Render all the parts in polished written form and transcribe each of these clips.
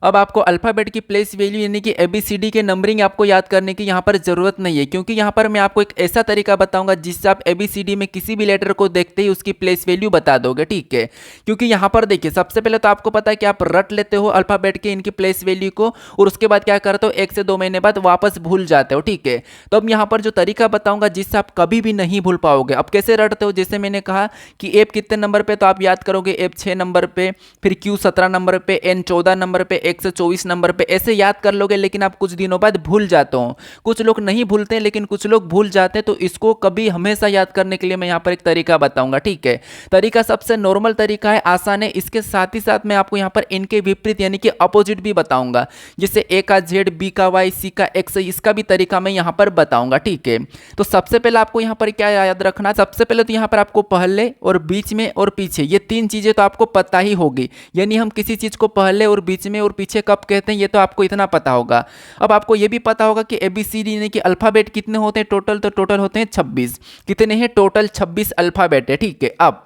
अब आपको अल्फ़ाबेट की प्लेस वैल्यू यानी कि ABCD के नंबरिंग आपको याद करने की यहाँ पर ज़रूरत नहीं है, क्योंकि यहाँ पर मैं आपको एक ऐसा तरीका बताऊंगा जिससे आप ABCD में किसी भी लेटर को देखते ही उसकी प्लेस वैल्यू बता दोगे, ठीक है। क्योंकि यहाँ पर देखिए सबसे पहले तो आपको पता है कि आप रट लेते हो अल्फ़ाबेट के इनकी प्लेस वैल्यू को, और उसके बाद क्या करते हो 1 से 2 महीने बाद वापस भूल जाते हो, ठीक है। तो अब यहाँ पर जो तरीका बताऊंगा जिससे आप कभी भी नहीं भूल पाओगे। अब कैसे रटते हो, जैसे मैंने कहा कि एप कितने नंबर पे, तो आप याद करोगे एप 6 नंबर पे, फिर क्यू 17 नंबर पे, एन 14 नंबर पे, एक्स 24 नंबर पे, ऐसे याद कर लोगे। लेकिन आप कुछ दिनों बाद भूल जाते हो। कुछ लोग नहीं भूलते हैं लेकिन कुछ लोग भूल जाते हैं, तो इसको कभी हमेशा याद करने के लिए मैं यहाँ पर एक तरीका बताऊंगा, ठीक है। तरीका सबसे नॉर्मल तरीका है, आसान है। इसके साथ ही साथ मैं आपको यहाँ पर इनके विपरीत यानी कि अपोजिट भी बताऊंगा, जैसे ए का जेड, बी का वाई, सी का एक्स, इसका भी तरीका मैं यहाँ पर बताऊंगा, ठीक है। तो सबसे पहले आपको यहाँ पर क्या याद रखना, सबसे पहले तो यहाँ पर आपको पहले और बीच में और पीछे ये तीन चीजें तो आपको पता ही होगी। यानी हम किसी चीज को पहले और बीच में और पीछे कब कहते हैं ये तो आपको इतना पता होगा। अब आपको ये भी पता होगा कि ABCD यानी कि अल्फाबेट कितने होते हैं टोटल, तो टोटल होते हैं 26। कितने हैं टोटल, 26 अल्फाबेट है, ठीक है। अब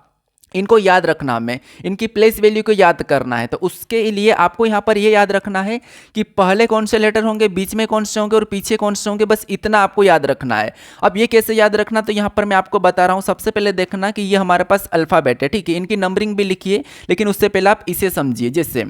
इनको याद रखना, हमें इनकी प्लेस वैल्यू को याद करना है। तो उसके लिए आपको यहाँ पर ये याद रखना है कि पहले कौन से लेटर होंगे, बीच में कौन से होंगे और पीछे कौन से होंगे, बस इतना आपको याद रखना है। अब ये कैसे याद रखना, तो यहाँ पर मैं आपको बता रहा हूँ। सबसे पहले देखना कि ये हमारे पास अल्फ़ाबेट है, ठीक है। इनकी नंबरिंग भी लिखिए, लेकिन उससे पहले आप इसे समझिए। जैसे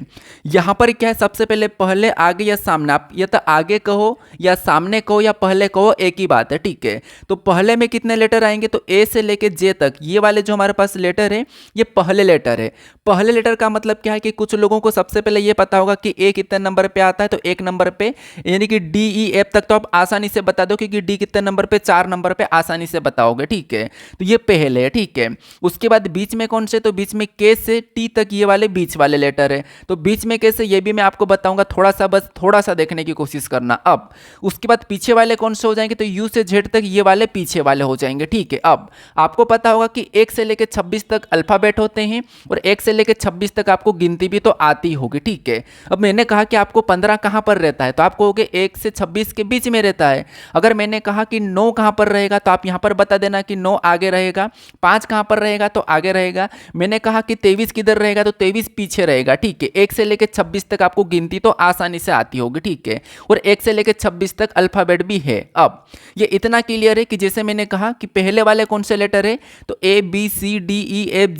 यहाँ पर क्या है, सबसे पहले पहले आगे या सामने, आप या तो आगे कहो या सामने कहो या पहले कहो, एक ही बात है, ठीक है। तो पहले में कितने लेटर आएंगे, तो ए से लेके जे तक ये वाले जो हमारे पास लेटर है ये पहले लेटर है। पहले लेटर का मतलब क्या है कि कुछ लोगों को सबसे पहले ये पता होगा कि ए कितने नंबर पे आता है, तो एक नंबर पे, यानी कि डी ई एफ तक तो आप आसानी से बता दो, क्योंकि डी कितने नंबर पे, 4 नंबर पे आसानी से बताओगे, ठीक है। तो ये पहले है, ठीक है। उसके बाद बीच में कौन से, तो बीच में के से टी तक ये वाले बीच वाले लेटर है। तो बीच में कैसे ये भी मैं आपको बताऊंगा, थोड़ा सा बस थोड़ा सा देखने की कोशिश करना। अब उसके बाद पीछे वाले कौन से हो जाएंगे, तो यू से जेड तक ये वाले पीछे वाले हो जाएंगे, ठीक है। अब आपको पता होगा कि 1 से लेकर 26 तक अल्फाबेट होते हैं, और 1 से लेकर 26 तक आपको गिनती भी तो आती होगी, ठीक है। अब मैंने कहा कि आपको 15 कहां पर रहता है, तो आप कहोगे 1 से 26 के बीच में रहता है। अगर मैंने कहा कि 9 कहां पर रहेगा, तो आप यहां पर बता देना कि 9 आगे रहेगा। 5 कहां पर रहेगा, तो आगे रहेगा। मैंने कहा कि 23 किधर रहेगा, तो 23 पीछे रहेगा, ठीक है। 1 से लेकर 26 तक आपको गिनती तो आसानी से आती होगी, ठीक है। और 1 से लेकर 26 तक अल्फाबेट भी है। अब ये इतना क्लियर है कि जैसे मैंने कहा कि पहले वाले कौन से लेटर है, तो ABCDEFGHIJ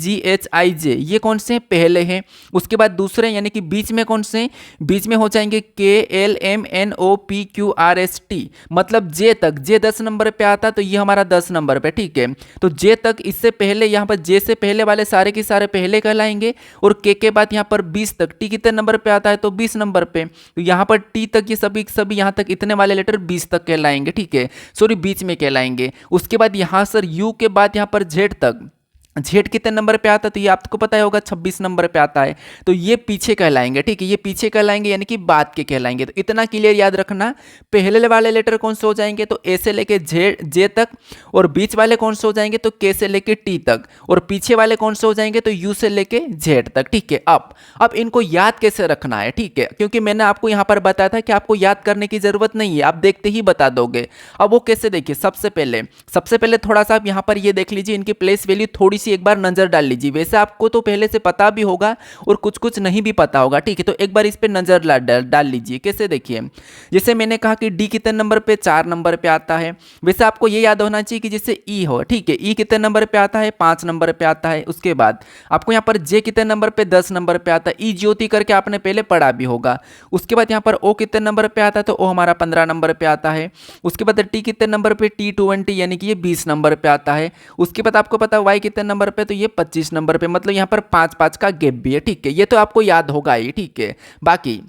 ये कौन से पहले हैं। उसके बाद दूसरे यानी कि बीच में कौन से, बीच में हो जाएंगे KLMNOPQRST, मतलब जे तक, जे 10 नंबर पे आता है तो ये हमारा 10 नंबर पे, ठीक है। तो जे तक, इससे पहले यहाँ पर जे से पहले वाले सारे के सारे पहले कहलाएंगे। और के बाद यहाँ पर 20 तक, टी कितने नंबर पे आता है, तो 20 नंबर पे। तो यहाँ पर टी तक ये सभी सभी यहाँ तक इतने वाले लेटर 20 तक कहलाएंगे, ठीक है। सॉरी बीच में कहलाएंगे। उसके बाद यहाँ सर यू के बाद यहाँ पर जेड तक, जेड कितने नंबर पे आता है, तो ये आपको पता ही होगा 26 नंबर पे आता है। तो ये पीछे कहलाएंगे, ठीक है। ये पीछे कहलाएंगे यानी कि बाद के कहलाएंगे। तो इतना क्लियर याद रखना। पहले वाले लेटर कौन से हो जाएंगे, तो ए से लेके जे तक। और बीच वाले कौन से हो जाएंगे, तो के से लेके टी तक। और पीछे वाले कौन से हो जाएंगे, तो यू से लेके जेड तक, ठीक है। अब इनको याद कैसे रखना है, ठीक है, क्योंकि मैंने आपको यहां पर बताया था कि आपको याद करने की जरूरत नहीं है, आप देखते ही बता दोगे। अब वो कैसे, देखिए सबसे पहले थोड़ा सा आप यहां पर ये देख लीजिए, इनकी प्लेस वैल्यू थोड़ी सी एक बार नजर डाल लीजिए। वैसे आपको तो पहले से पता भी होगा और कुछ कुछ नहीं भी पता होगा, ठीक है। तो एक बार इस पे नजर डाल लीजिए। कैसे, देखिए जैसे मैंने कहा कि डी कितने नंबर पे, 4 नंबर पे आता है। वैसे आपको ये याद होना चाहिए कि जैसे ई हो, ठीक है। ई कितने नंबर पे आता है, 5 नंबर पे आता है। उसके बाद आपको यहाँ पर जे कितने नंबर पे, 10 नंबर पे आता है। ई ज्योति करके आपने पहले पढ़ा भी होगा। उसके बाद यहाँ पर ओ कितने नंबर पे आता है, तो ओ हमारा 15 नंबर पे आता है। उसके बाद टी कितने नंबर पे, टी 20 यानी कि ये 20 नंबर पे आता है। उसके बाद आपको पता है वाई कितने नंबर पे, तो ये 25 नंबर पे, मतलब यहाँ पर 5-5 का गैप भी है, ठीक है। ये तो आपको याद होगा ही, ठीक है। बाकी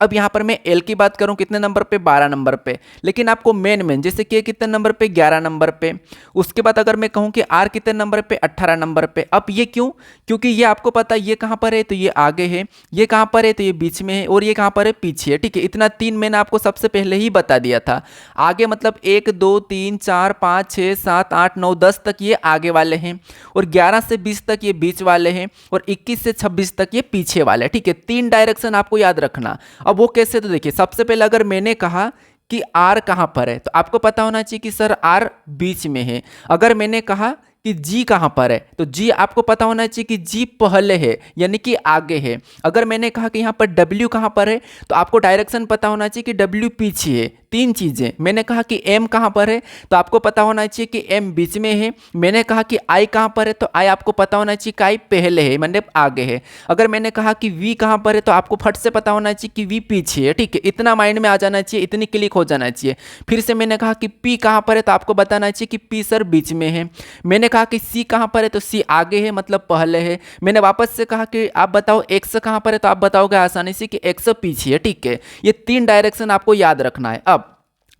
अब यहाँ पर मैं एल की बात करूँ कितने नंबर पे, 12 नंबर पे। लेकिन आपको मेन जैसे के कितने नंबर पे, 11 नंबर पे। उसके बाद अगर मैं कहूँ कि आर कितने नंबर पे, 18 नंबर पे। अब ये क्यों, क्योंकि ये आपको पता है ये कहाँ पर है, तो ये आगे है। ये कहाँ पर है, तो ये बीच में है। और ये कहाँ पर है, पीछे है, ठीक है। इतना 3 मैंने आपको सबसे पहले ही बता दिया था। आगे मतलब 1 2 3 4 5 6 7 8 9 10 तक ये आगे वाले हैं। और 11 से 20 तक ये बीच वाले हैं। और 21 से 26 तक ये पीछे वाले, ठीक है। 3 डायरेक्शन आपको याद रखना। अब वो कैसे, तो देखिए सबसे पहले अगर मैंने कहा कि आर कहां पर है, तो आपको पता होना चाहिए कि सर आर बीच में है। अगर मैंने कहा कि जी कहाँ पर है, तो जी आपको पता होना चाहिए कि जी पहले है यानी कि आगे है। अगर मैंने कहा कि यहाँ पर डब्ल्यू कहाँ पर है, तो आपको डायरेक्शन पता होना चाहिए कि डब्ल्यू पीछे है। तीन चीज़ें। मैंने कहा कि एम कहाँ पर है, तो आपको पता होना चाहिए कि एम बीच में है। मैंने कहा कि आई कहाँ पर है, तो आई आपको पता होना चाहिए कि आई पहले है, मतलब आगे है। अगर मैंने कहा कि वी कहाँ पर है, तो आपको फट से पता होना चाहिए कि वी पीछे है। ठीक है, इतना माइंड में आ जाना चाहिए, इतनी क्लिक हो जाना चाहिए। फिर से मैंने कहा कि पी कहाँ पर है, तो आपको बताना चाहिए कि पी सर बीच में है। मैंने कहा कि सी कहाँ पर है, तो सी आगे है, मतलब पहले है। मैंने वापस से कहा कि आप बताओ एक्स कहाँ पर है, तो आप बताओगे आसानी से कि एक्स पीछे है। ठीक है, ये तीन डायरेक्शन आपको याद रखना है। अब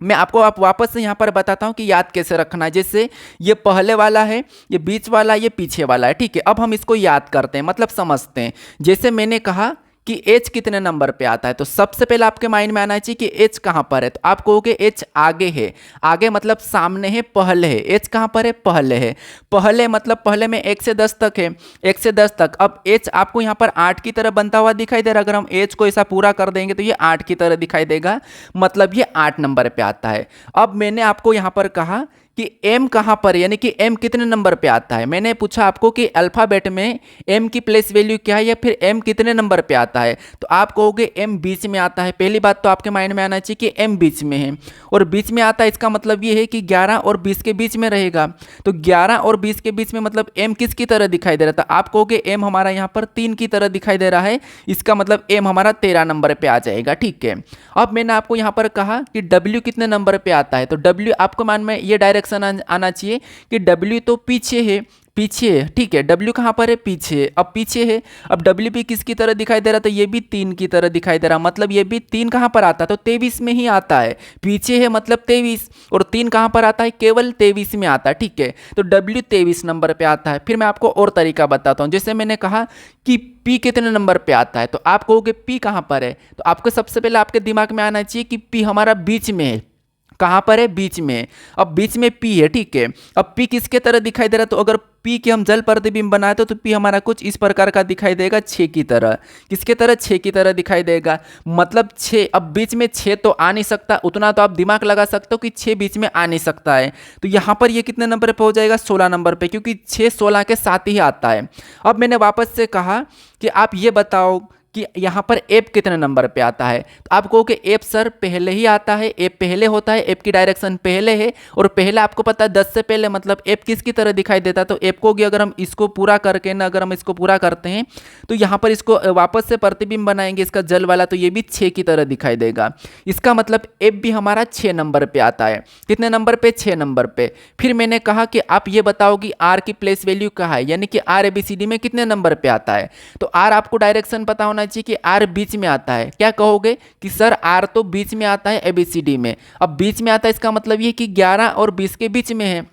मैं आपको आप वापस से यहाँ पर बताता हूँ कि याद कैसे रखना है। जैसे ये पहले वाला है, ये बीच वाला, ये पीछे वाला है। ठीक है, अब हम इसको याद करते हैं, मतलब समझते हैं। जैसे मैंने कहा कि एच कितने नंबर पे आता है, तो सबसे पहले आपके माइंड में आना चाहिए कि एच कहाँ पर है, तो आप कहोगे एच आगे है। आगे मतलब सामने है, पहले है। एच कहाँ पर है, पहले है। पहले मतलब पहले में 1 से 10 तक है, 1 से 10 तक। अब एच आपको यहाँ पर 8 की तरह बनता हुआ दिखाई दे रहा है। अगर हम एच को ऐसा पूरा कर देंगे तो ये 8 की तरह दिखाई देगा, मतलब ये 8 नंबर पे आता है। अब मैंने आपको यहाँ पर कहा कि m कहाँ पर है, यानी कि m कितने नंबर पे आता है। मैंने पूछा आपको कि अल्फाबेट में m की प्लेस वैल्यू क्या है, या फिर m कितने नंबर पे आता है, तो आप कहोगे m बीच में आता है। पहली बात तो आपके माइंड में आना चाहिए कि m बीच में है, और बीच में आता है इसका मतलब ये है कि 11 और 20 के बीच में रहेगा। तो 11 और 20 के बीच में मतलब m किसकी तरह दिखाई दे रहा था, आप कहोगे m हमारा यहाँ पर 3 की तरह दिखाई दे रहा है, इसका मतलब m हमारा 13 नंबर पे आ जाएगा। ठीक है, अब मैंने आपको यहाँ पर कहा कि w कितने नंबर पे आता है, तो w आपको मान में ये डायरेक्शन आना चाहिए कि W तो पीछे है, पीछे है। ठीक है, W कहाँ पर है, पीछे। अब पीछे है, अब W भी किसकी तरह दिखाई दे रहा था, ये भी 3 की तरह दिखाई दे रहा, मतलब ये भी 3 कहाँ पर आता है, तो 23 में ही आता है। पीछे है मतलब 23, और 3 कहाँ पर आता है, केवल 23 में आता है। ठीक है, तो W 23 नंबर पे आता है। फिर मैं आपको और तरीका बताता हूँ। जैसे मैंने कहा कि P कितने नंबर पे आता है, तो आप कहोगे P कहाँ पर है, तो आपको सबसे पहले आपके दिमाग में आना चाहिए कि P हमारा बीच में है। कहाँ पर है, बीच में। अब बीच में P है। ठीक है, अब P किसके तरह दिखाई दे रहा है, तो अगर P की हम जल प्रतिबिंब बनाए तो P हमारा कुछ इस प्रकार का दिखाई देगा, 6 की तरह। किसके तरह, 6 की तरह दिखाई देगा, मतलब 6। अब बीच में 6 तो आ नहीं सकता, उतना तो आप दिमाग लगा सकते हो कि 6 बीच में आ नहीं सकता है। तो यहाँ पर ये कितने नंबर पे हो जाएगा, 16 नंबर पे, क्योंकि 6 16 के साथ ही आता है। अब मैंने वापस से कहा कि आप ये बताओ कि यहाँ पर एप कितने नंबर पे आता है, तो आप कहो कि एप सर पहले ही आता है, एप पहले होता है, एप की डायरेक्शन पहले है, और पहले आपको पता है 10 से पहले, मतलब एप किसकी तरह दिखाई देता है, तो एप को अगर हम इसको पूरा करके ना, अगर हम इसको पूरा करते हैं तो यहाँ पर इसको वापस से प्रतिबिंब बनाएंगे इसका जल वाला, तो ये भी 6 की तरह दिखाई देगा। इसका मतलब एप भी हमारा 6 नंबर पे आता है। कितने नंबर पे, 6 नंबर पे। फिर मैंने कहा कि आप ये बताओ कि आर की प्लेस वैल्यू कहाँ है, यानी कि आर ABCD में कितने नंबर पे आता है, तो आर आपको डायरेक्शन पता होना चाहिए कि आर बीच में आता है। क्या कहोगे कि सर आर तो बीच में आता है ABCD में। अब बीच में आता है इसका मतलब ये कि 11 और 20 के बीच में है।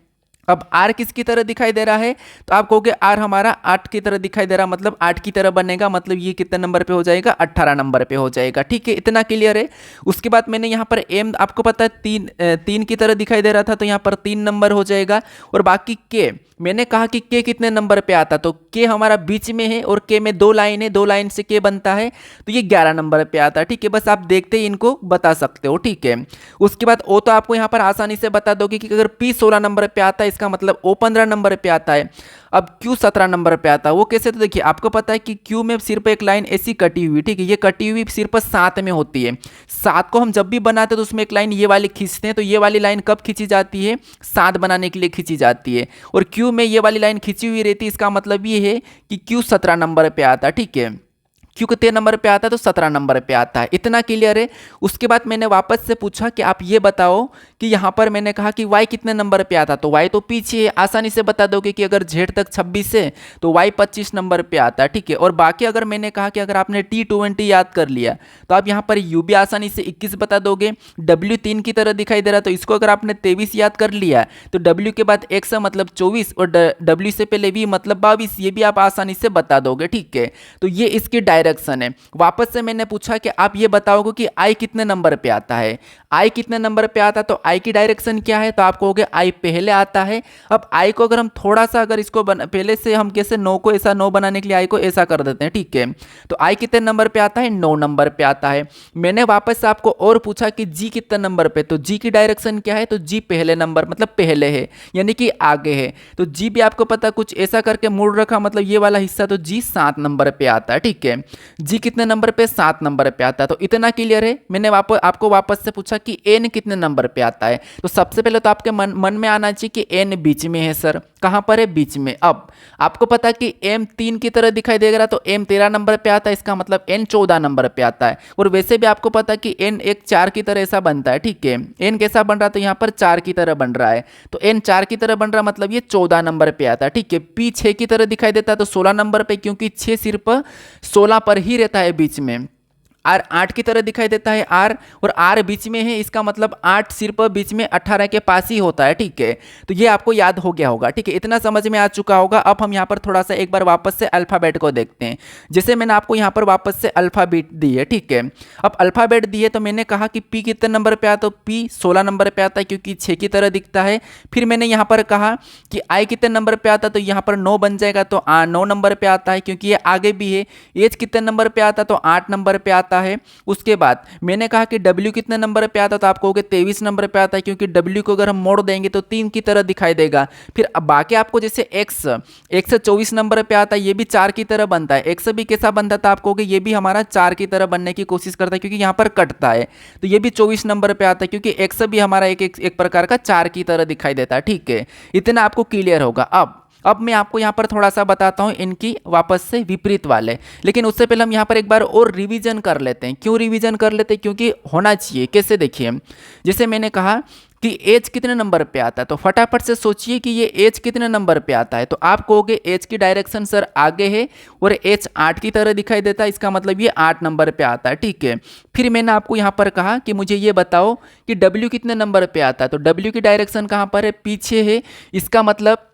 अब आर किसकी तरह दिखाई दे रहा है, तो आप कहोगे आर हमारा 8 की तरह दिखाई दे रहा, मतलब 8 की तरह बनेगा, मतलब ये कितने नंबर पे हो जाएगा, 18 नंबर पे हो जाएगा। ठीक है, इतना क्लियर है। उसके बाद मैंने यहाँ पर एम आपको पता है 3 की तरह दिखाई दे रहा था, तो यहाँ पर 3 नंबर हो जाएगा। और बाकी के, मैंने कहा कि के कितने नंबर पे आता, तो के हमारा बीच में है, और के में 2 लाइन है, 2 लाइन से के बनता है, तो ये 11 नंबर पे आता है। ठीक है, बस आप देखते ही इनको बता सकते हो। ठीक है, उसके बाद ओ तो आपको यहाँ पर आसानी से बता दोगे कि अगर पी 16 नंबर पे आता है, इसका मतलब ओ 15 नंबर पे आता है। अब क्यू 17 नंबर पे आता है, वो कैसे, तो देखिए आपको पता है कि क्यू में सिर्फ एक लाइन ऐसी कटी हुई, ठीक है, ये कटी हुई सिर्फ 7 में होती है। 7 को हम जब भी बनाते हैं तो उसमें एक लाइन ये वाली खींचते हैं, तो ये वाली लाइन कब खींची जाती है, 7 बनाने के लिए खींची जाती है। और क्यू में ये वाली लाइन खींची हुई रहती है, इसका मतलब ये है कि क्यू 17 नंबर पे आता है। ठीक है, क्यों कितने नंबर पे आता है, तो 17 नंबर पे आता है। इतना क्लियर है। उसके बाद मैंने वापस से पूछा कि आप ये बताओ कि यहाँ पर मैंने कहा कि y कितने नंबर पे आता, तो y तो पीछे है, आसानी से बता दोगे कि अगर z तक 26 है तो y 25 नंबर पे आता है। ठीक है, और बाकी अगर मैंने कहा कि अगर आपने T20 याद कर लिया तो आप यहाँ पर u भी आसानी से 21 बता दोगे। w 3 की तरह दिखाई दे रहा, तो इसको अगर आपने 23 याद कर लिया तो w के बाद x मतलब 24, और w से पहले v मतलब 22, ये भी आप आसानी से बता दोगे। ठीक है, तो ये इसकी डायरेक्शन डायरेक्शन है। वापस से मैंने पूछा कि आप ये बताओगे कि आई कितने नंबर पे आता है, आई कितने नंबर पे आता है, तो आई की डायरेक्शन क्या है, तो आप कहोगे आई पहले आता है। अब आई को अगर हम थोड़ा सा अगर इसको पहले से हम कैसे 9 को ऐसा 9 बनाने के लिए आई को ऐसा कर देते हैं, ठीक है। तो आई कितने नंबर पे आता है, 9 नंबर पे आता है। मैंने वापस से आपको और पूछा कि जी कितने नंबर पे, तो जी की डायरेक्शन क्या है, तो जी पहले नंबर मतलब पहले है, यानी कि आगे है। तो जी भी आपको पता कुछ ऐसा करके मुड़ रखा, मतलब ये वाला हिस्सा, तो जी 7 नंबर पे आता है, ठीक है। जी कितने नंबर पे, 7 नंबर पे आता है। तो इतना क्लियर है। मैंने आपको वापस से पूछा कि एन कितने नंबर पे आता है, तो सबसे पहले तो आपके मन में आना चाहिए कि एन बीच में है सर, कहां पर है, बीच में। अब आपको पता कि एम 3 की तरह दिखाई देगा, तो एम 13 नंबर पे आता है, इसका मतलब एन 14 नंबर पे आता है। और वैसे भी आपको पता कि एन एक 4 की तरह ऐसा बनता है, ठीक है। एन कैसा बन रहा है, तो यहाँ पर 4 की तरह बन रहा है, तो एन 4 की तरह बन रहा है, मतलब ये 14 नंबर पे आता है, ठीक है। पी 6 की तरह दिखाई देता है, तो 16 नंबर पे, क्योंकि 6 सिर्फ 16 पर ही रहता है बीच में। आर 8 की तरह दिखाई देता है, आर, और आर बीच में है, इसका मतलब 8 सिर्फ बीच में 18 के पास ही होता है, ठीक है। तो ये आपको याद हो गया होगा, ठीक है, इतना समझ में आ चुका होगा। अब हम यहाँ पर थोड़ा सा एक बार वापस से अल्फाबेट को देखते हैं। जैसे मैंने आपको यहाँ पर वापस से अल्फाबेट दी है, ठीक है। अब अल्फाबेट दी है, तो मैंने कहा कि पी कितने नंबर पे आता है, तो पी 16 नंबर पे आता है, क्योंकि 6 की तरह दिखता है। फिर मैंने यहाँ पर कहा कि आई कितने नंबर पे आता है, तो यहाँ पर 9 बन जाएगा, तो 9 नंबर पे आता है, क्योंकि ये आगे भी है। एच कितने नंबर पे आता है, तो 8 नंबर पे आता है। उसके बाद मैंने कहा कि W कितने नंबर पे आता है, तो आप कहोगे 23 नंबर पे आता है, क्योंकि W को अगर हम मोड़ देंगे तो 3 की तरह दिखाई देगा। फिर अब बाकी आपको जैसे X 24 नंबर पे आता है, ये भी 4 की तरह बनता है। X भी कैसा बनता है, तो आप कहोगे ये भी हमारा 4 की तरह बनने की कोशिश करता है, क्योंकि यहाँ पर कटता है। तो ये भी 24 नंबर पे आता है, क्योंकि X भी हमारा एक प्रकार का 4 की तरह दिखाई देता है, ठीक है। इतना आपको क्लियर होगा। अब मैं आपको यहाँ पर थोड़ा सा बताता हूँ इनकी वापस से विपरीत वाले, लेकिन उससे पहले हम यहाँ पर एक बार और रिवीजन कर लेते हैं। क्यों रिवीजन कर लेते हैं, क्योंकि होना चाहिए। कैसे, देखिए, जैसे मैंने कहा कि एच कितने नंबर पे आता है, तो फटाफट से सोचिए कि ये एच कितने नंबर पे आता है। तो आप कहोगे एच की डायरेक्शन सर आगे है, और एच 8 की तरह दिखाई देता है, इसका मतलब ये 8 नंबर पे आता है, ठीक है। फिर मैंने आपको यहाँ पर कहा कि मुझे ये बताओ कि डब्ल्यू कितने नंबर पे आता है, तो डब्ल्यू की डायरेक्शन कहाँ पर है, पीछे है, इसका मतलब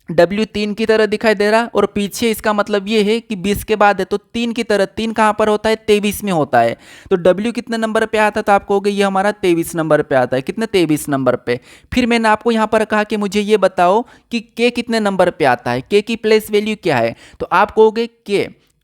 W 3 की तरह दिखाई दे रहा, और पीछे इसका मतलब ये है कि 20 के बाद है, तो 3 की तरह। 3 कहाँ पर होता है, 23 में होता है। तो W कितने नंबर पे आता है, तो आप कहोगे ये हमारा 23 नंबर पे आता है। कितने, 23 नंबर पे। फिर मैंने आपको यहाँ पर कहा कि मुझे ये बताओ कि K कितने नंबर पे आता है, K की प्लेस वैल्यू क्या है, तो आप कहोगे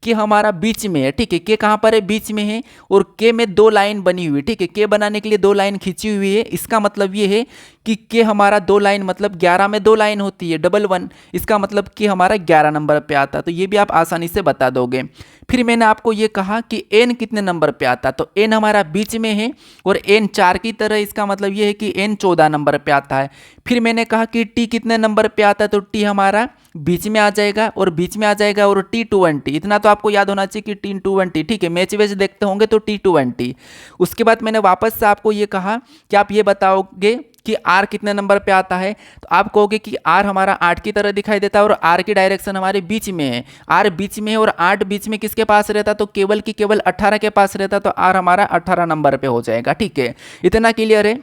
के हमारा बीच में है, ठीक है। के कहाँ पर है, बीच में है, और के में 2 लाइन बनी हुई, ठीक है। के बनाने के लिए 2 लाइन खींची हुई है, इसका मतलब ये है कि के हमारा 2 लाइन, मतलब 11 में 2 लाइन होती है, डबल 1, इसका मतलब कि हमारा 11 नंबर पे आता है। तो ये भी आप आसानी से बता दोगे। फिर मैंने आपको ये कहा कि एन कितने नंबर पे आता है, तो एन हमारा बीच में है, और एन 4 की तरह, इसका मतलब ये है कि एन 14 नंबर पे आता है। फिर मैंने कहा कि टी कितने नंबर पे आता है, तो टी हमारा बीच में आ जाएगा, और बीच में आ जाएगा, और टी 20, इतना तो आपको याद होना चाहिए कि टी 20, ठीक है। मैच वेच देखते होंगे तो टी 20। उसके बाद मैंने वापस से आपको ये कहा कि आप ये बताओगे कि आर कितने नंबर पे आता है, तो आप कहोगे कि आर हमारा 8 की तरह दिखाई देता है, और आर की डायरेक्शन हमारे बीच में है। आर बीच में है, और 8 बीच में किसके पास रहता, तो केवल 18 के पास रहता, तो आर हमारा 18 नंबर पे हो जाएगा, ठीक है। इतना क्लियर है।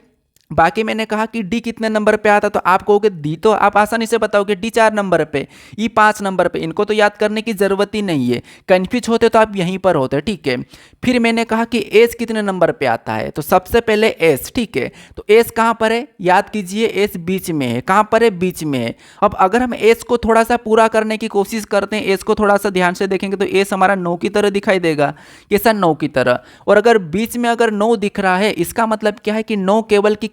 बाकी मैंने कहा कि डी कितने नंबर पे आता, तो आप कहोगे डी, तो आप आसानी से बताओगे डी 4 नंबर पे, ई 5 नंबर पे। इनको तो याद करने की जरूरत ही नहीं है, कंफ्यूज होते तो आप यहीं पर होते, ठीक है। फिर मैंने कहा कि एस कितने नंबर पे आता है, तो सबसे पहले एस, ठीक है। तो एस कहाँ पर है, याद कीजिए, एस बीच में है। कहाँ पर है, बीच में है। अब अगर हम एस को थोड़ा सा पूरा करने की कोशिश करते हैं, एस को थोड़ा सा ध्यान से देखेंगे, तो एस हमारा 9 की तरह दिखाई देगा। कैसा, 9 की तरह। और अगर बीच में अगर 9 दिख रहा है, इसका मतलब क्या है कि 9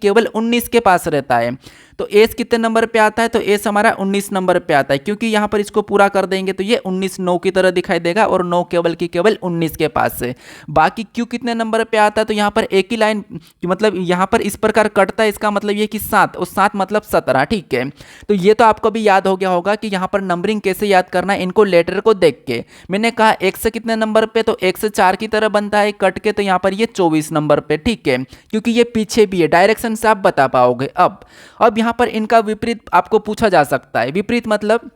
केवल 19 के पास रहता है। तो एस कितने नंबर पे आता है, तो एस हमारा 19 नंबर पे आता है, क्योंकि यहां पर इसको पूरा कर देंगे तो ये 19 9 की तरह दिखाई देगा, और 9 केवल 19 के पास है। बाकी क्यू कितने नंबर पे आता है, तो यहां पर एक ही लाइन, मतलब यहां पर इस प्रकार कटता है, इसका मतलब ये कि 7, और 7 मतलब 17, ठीक है। तो ये तो आपको भी याद हो गया होगा कि यहां पर नंबरिंग कैसे याद करना है, इनको लेटर को देख के। मैंने कहा एक्स कितने नंबर पे, तो एक्स 4 की तरह बनता है कट के, तो यहां पर ये 24 नंबर पे, ठीक है, क्योंकि ये पीछे भी है। डायरेक्शन से आप बता पाओगे। अब यहां पर इनका विपरीत आपको पूछा जा सकता है। विपरीत मतलब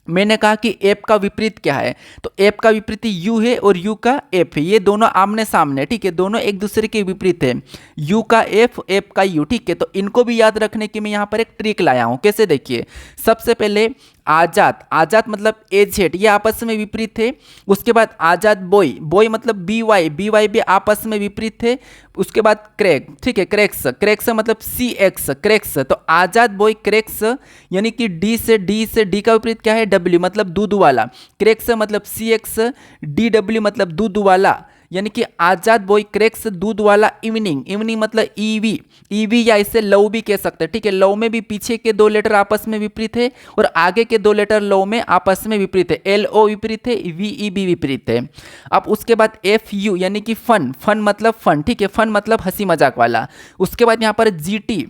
मैंने कहा कि एफ का विपरीत क्या है, तो एफ का विपरीत यू है, और यू का एफ है। ये दोनों आमने सामने, ठीक है, दोनों एक दूसरे के विपरीत है। यू का एफ, एफ का यू, ठीक है। तो इनको भी याद रखने की मैं यहाँ पर एक ट्रिक लाया हूँ। कैसे, देखिए, सबसे पहले आजाद, आजाद मतलब एजेड, ये आपस में विपरीत थे। उसके बाद आजाद बॉय, बॉय मतलब बी वाई, बी वाई भी आपस में विपरीत थे। उसके बाद क्रैक, ठीक है, क्रैक्स, क्रैक्स मतलब सी एक्स, क्रैक्स। तो आजाद बॉय क्रैक्स, यानी कि डी से डी का विपरीत क्या है, डब्ल्यू मतलब दूध वाला, क्रैक्स मतलब सी एक्स, डी डब्ल्यू मतलब दूध वाला, यानी कि आजाद बॉय क्रैक्स दूध वाला इवनिंग, इवनिंग मतलब ईवी, ईवी या इसे लव भी कह सकते हैं, ठीक है। लव में भी पीछे के दो लेटर आपस में विपरीत है और आगे के दो लेटर लव में आपस में विपरीत है, एल ओ विपरीत है, वी ई बी विपरीत है। अब उसके बाद एफ यू यानी कि फन, फन मतलब फन, ठीक है, फन मतलब हंसी मजाक वाला। उसके बाद यहाँ पर जी टी,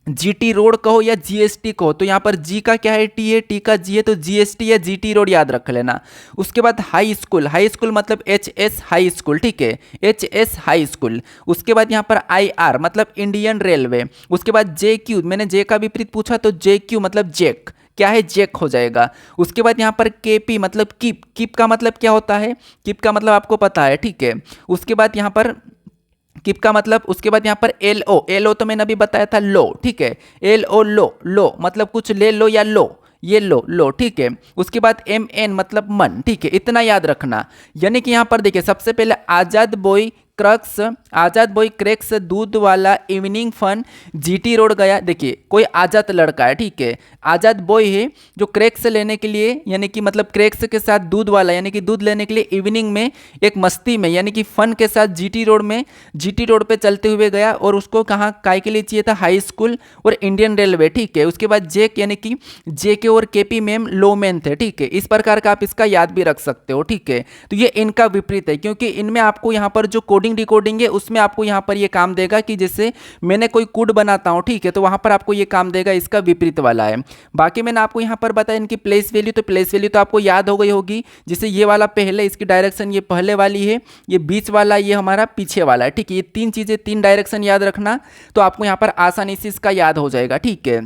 जीटी रोड कहो या जीएसटी कहो, तो यहाँ पर जी का क्या है, टी है, टी का जी है, तो जीएसटी या जीटी रोड याद रख लेना। उसके बाद हाई स्कूल, हाई स्कूल मतलब एच एस हाई स्कूल, ठीक है, एच एस हाई स्कूल। उसके बाद यहाँ पर आई आर मतलब इंडियन रेलवे। उसके बाद जे क्यू, मैंने जे का विपरीत पूछा तो जे क्यू मतलब जैक, क्या है, जैक हो जाएगा। उसके बाद यहाँ पर केपी मतलब कीप, कीप का मतलब क्या होता है, कीप का मतलब आपको पता है, ठीक है। उसके बाद यहाँ पर किप का मतलब, उसके बाद यहाँ पर एल ओ, एल ओ तो मैंने अभी बताया था लो, ठीक है, एल ओ लो, लो मतलब कुछ ले लो या लो, ये लो लो, ठीक है। उसके बाद एम एन मतलब मन, ठीक है, इतना याद रखना। यानी कि यहाँ पर देखिए सबसे पहले आजाद बॉय क्रक्स, आजाद बॉय क्रैक्स दूध वाला इवनिंग फन जीटी रोड गया। देखिए कोई आजाद लड़का है, ठीक है, आजाद बॉय है जो क्रैक्स लेने के लिए, यानी कि मतलब क्रैक्स के साथ दूध वाला, यानी कि दूध लेने के लिए इवनिंग में एक मस्ती में, यानी कि फन के साथ जीटी रोड में, जीटी रोड पे चलते हुए गया। और उसको कहाँ काय के लिए चाहिए था, हाई स्कूल और इंडियन रेलवे, ठीक है। उसके बाद जेक यानी कि जेके और केपी मैम लो मैन थे, ठीक है। इस प्रकार का आप इसका याद भी रख सकते हो, ठीक है। तो ये इनका विपरीत है, क्योंकि इनमें आपको यहाँ पर जो कोडिंग डिकोडिंग है उसमें आपको यहाँ पर ये काम देगा कि जैसे मैंने कोई कोड बनाता हूँ, ठीक है, तो वहाँ पर आपको ये काम देगा, इसका विपरीत वाला है। बाकी मैंने आपको यहाँ पर बताया इनकी प्लेस वैल्यू, तो प्लेस वैल्यू तो आपको याद हो गई होगी। जैसे ये वाला पहले, इसकी डायरेक्शन ये पहले वाली है, ये बीच वाला ये हमारा पीछे वाला है, ठीक है। ये तीन चीज़ें, तीन डायरेक्शन याद रखना, तो आपको यहाँ पर आसानी से इसका याद हो जाएगा, ठीक है।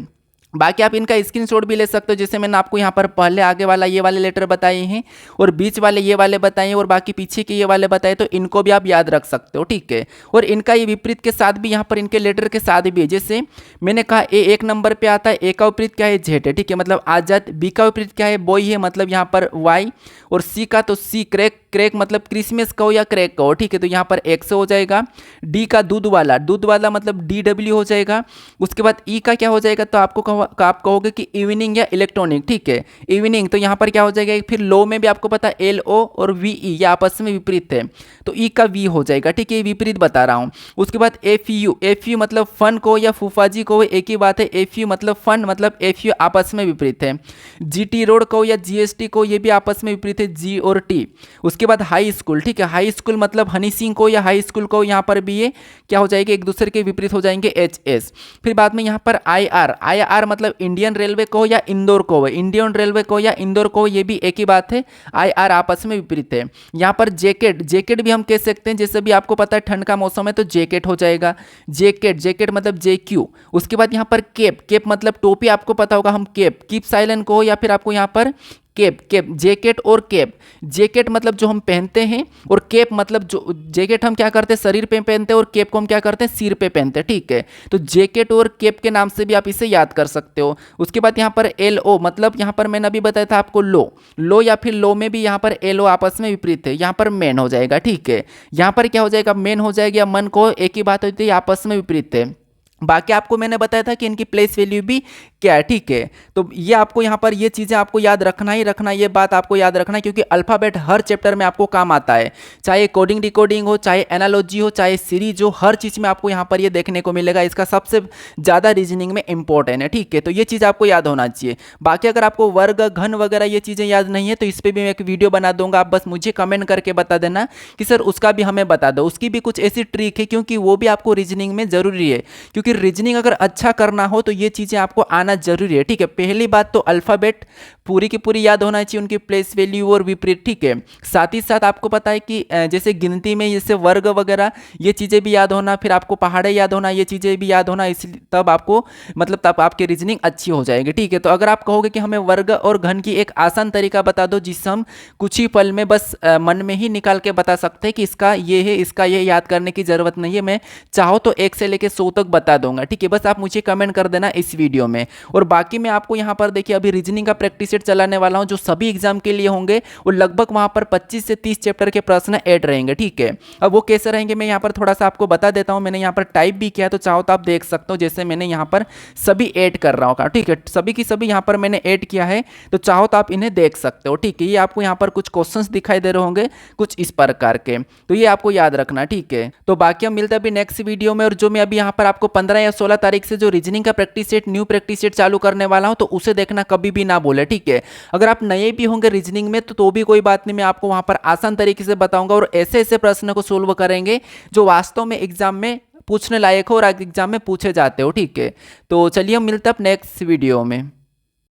बाकी आप इनका स्क्रीनशॉट भी ले सकते हो, जैसे मैंने आपको यहाँ पर पहले आगे वाला ये वाले लेटर बताए हैं और बीच वाले ये वाले बताए हैं और बाकी पीछे के ये वाले बताए, तो इनको भी आप याद रख सकते हो, ठीक है। और इनका ये विपरीत के साथ भी यहाँ पर इनके लेटर के साथ भी है, जैसे मैंने कहा ए एक नंबर पे आता है, ए का विपरीत क्या है, जेड है, ठीक है, मतलब आजाद। बी का विपरीत क्या है, बॉय है, मतलब यहाँ पर वाई। और सी का तो सी क्रैक, क्रैक मतलब क्रिसमस कहो या क्रैक कहो, ठीक है, तो यहाँ पर एक्स हो जाएगा। डी का दूध वाला, दूध वाला मतलब डी डब्ल्यू हो जाएगा। उसके बाद ई का क्या हो जाएगा, तो आपको आप कहोगे कि इवनिंग या इलेक्ट्रॉनिक, ठीक है, इवनिंग, तो यहाँ पर क्या हो जाएगा, फिर लो में भी आपको पता है एल ओ और वी ई ये आपस में विपरीत है, तो ई का वी हो जाएगा, ठीक है, विपरीत बता रहा हूँ। उसके बाद एफ यू, एफ यू मतलब फन को या फूफाजी को एक ही बात है, एफ यू मतलब फन, मतलब एफ यू आपस में विपरीत है। जी टी रोड को या जी एस टी को, ये भी आपस में विपरीत है, जी और टी। उसके बाद हाई स्कूल, ठीक है, हाई स्कूल मतलब हनी सिंह को या हाई स्कूल को, यहाँ पर भी ये क्या हो जाएगा, एक दूसरे के विपरीत हो जाएंगे, एच एस। फिर बाद में यहाँ पर आई आर, आई आर मतलब इंडियन रेलवे को या इंदौर को, इंडियन रेलवे को या इंदौर को, ये भी एक ही बात है, आई आर आपस में विपरीत है। यहाँ पर जैकेट, जैकेट भी हम कह सकते हैं, जैसे भी आपको पता है ठंड का मौसम है तो जैकेट हो जाएगा, जैकेट, जैकेट मतलब जे क्यू। उसके बाद यहाँ पर कैप, कैप मतलब टोपी, आपको पता होगा हम कैप, कीप साइलेंट को, या फिर आपको यहाँ पर कैप, कैप, जैकेट और कैप। जैकेट मतलब जो हम पहनते हैं और कैप मतलब जो, जैकेट हम क्या करते हैं शरीर पे पहनते हैं और कैप को हम क्या करते हैं सिर पे पहनते हैं, ठीक है। तो जैकेट और कैप के नाम से भी आप इसे याद कर सकते हो। उसके बाद यहाँ पर एल ओ मतलब, यहाँ पर मैंने अभी बताया था आपको लो, लो या फिर लो में भी यहाँ पर एल ओ आपस में विपरीत है, यहाँ पर मैन हो जाएगा, ठीक है। यहाँ पर क्या हो जाएगा, मैन हो जाएगा, या मन को, एक ही बात होती है, आपस में विपरीत है। बाकी आपको मैंने बताया था कि इनकी प्लेस वैल्यू भी क्या है, ठीक है। तो ये आपको यहाँ पर ये चीज़ें आपको याद रखना ही रखना, ये बात आपको याद रखना है, क्योंकि अल्फ़ाबेट हर चैप्टर में आपको काम आता है, चाहे कोडिंग डिकोडिंग हो, चाहे एनालॉजी हो, चाहे सीरीज हो, हर चीज़ में आपको यहाँ पर ये देखने को मिलेगा। इसका सबसे ज़्यादा रीजनिंग में इंपॉर्टेंट है, ठीक है। तो ये चीज़ आपको याद होना चाहिए। बाकी अगर आपको वर्ग घन वगैरह ये चीज़ें याद नहीं है तो इस पर भी मैं एक वीडियो बना दूंगा, आप बस मुझे कमेंट करके बता देना कि सर उसका भी हमें बता दो। उसकी भी कुछ ऐसी ट्रिक है, क्योंकि वो भी आपको रीजनिंग में ज़रूरी है, क्योंकि रीजनिंग अगर अच्छा करना हो तो ये चीज़ें आपको आना जरूरी है, ठीक है। पहली बात तो अल्फ़ाबेट पूरी की पूरी याद होना चाहिए, उनकी प्लेस वैल्यू और विपरीत, ठीक है। साथ ही साथ आपको पता है कि जैसे गिनती में जैसे वर्ग वगैरह ये चीज़ें भी याद होना, फिर आपको पहाड़े याद होना, ये चीज़ें भी याद होना, इसलिए तब आपको मतलब तब आपकी रीजनिंग अच्छी हो जाएगी, ठीक है। तो अगर आप कहोगे कि हमें वर्ग और घन की एक आसान तरीका बता दो जिससे हम कुछ ही पल में बस मन में ही निकाल के बता सकते हैं कि इसका ये है, इसका ये याद करने की ज़रूरत नहीं है, मैं चाहो तो 1 से लेकर 100 तक बता बता दूंगा, ठीक है। बस आप मुझे कमेंट कर देना इस वीडियो में। और बाकी मैं आपको यहाँ पर देखिए अभी रीजनिंग का प्रैक्टिस सेट चलाने वाला हूँ जो सभी एग्जाम के लिए होंगे, और लगभग वहाँ पर 25 से 30 चैप्टर के प्रश्न ऐड रहेंगे, ठीक है। अब वो कैसे रहेंगे मैं यहाँ पर थोड़ा सा आपको बता देता हूँ। मैंने यहाँ पर टाइप भी किया है, तो चाहो तो आप देख सकते हो, जैसे मैंने यहाँ पर सभी ऐड कर रहा हूँ, ठीक है। सभी की सभी यहाँ पर मैंने ऐड किया है, तो चाहो तो आप इन्हें देख सकते हो, ठीक है। ये आपको यहाँ पर कुछ क्वेश्चंस दिखाई दे रहे होंगे कुछ इस प्रकार के, तो ये आपको याद रखना, ठीक है। तो बाकी हम मिलते हैं अभी नेक्स्ट वीडियो में। और जो मैं अभी यहाँ पर आपको 15 या 16 तारीख से जो रीजनिंग का practice set new practice set चालू करने वाला हूँ, तो उसे देखना कभी भी ना भूले, ठीक है। अगर आप नए भी होंगे रीजनिंग में तो भी कोई बात नहीं, मैं आपको वहाँ पर आसान तरीके से बताऊंगा और ऐसे ऐसे प्रश्न को सोल्व करेंगे जो वास्तव में एग्जाम में पूछने लायक हो और एग्जाम में पूछे जाते हो, ठीक है। तो चलिए हम मिलते हैं अब नेक्स्ट वीडियो में।